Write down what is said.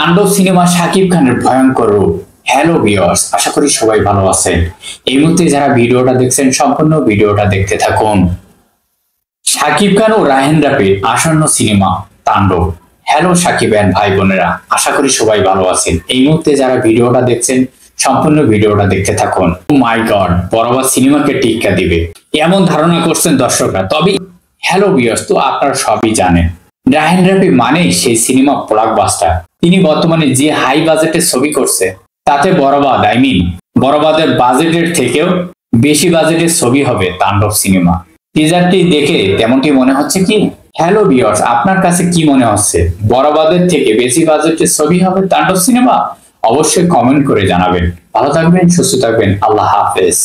তাণ্ডব সিনেমা শাকিব খানের ভয়ঙ্কর রূপ। হ্যালো ভিউয়ার্স, আশা করি সবাই ভালো আছেন। এই মুহূর্তে যারা ভিডিওটা দেখছেন সম্পূর্ণ ভিডিওটা দেখতে থাকুন। শাকিব খান ও রায়হান রাফির আসন্ন সিনেমা তাণ্ডব। হ্যালো শাকিব এন্ড ভাই বোনেরা, আশা করি সবাই ভালো আছেন। এই মুহূর্তে যারা ভিডিওটা দেখছেন সম্পূর্ণ ভিডিওটা দেখতে থাকুন। ও মাই গড, বরাবর সিনেমাকে টিক্কা দিবে এমন ধারণা করছেন দর্শকরা। তবে হ্যালো ভিউয়ার্স, তো আপনারা সবই জানেন রায়হান রাফি মানেই সেই সিনেমা ব্লকবাস্টার। তিনি বর্তমানে যে হাই বাজেটের ছবি করছে তাতে বরবাদের বাজেটের থেকেও বেশি বাজেটের ছবি হবে তাণ্ডব সিনেমা। টিজারটি দেখে তেমনটি মনে হচ্ছে কি? হ্যালো ভিউয়ার্স, আপনার কাছে কি মনে হচ্ছে? বরবাদের থেকে বেশি বাজেটের ছবি হবে তাণ্ডব সিনেমা? অবশ্যই কমেন্ট করে জানাবেন। ভালো থাকবেন, সুস্থ থাকবেন। আল্লাহ হাফেজ।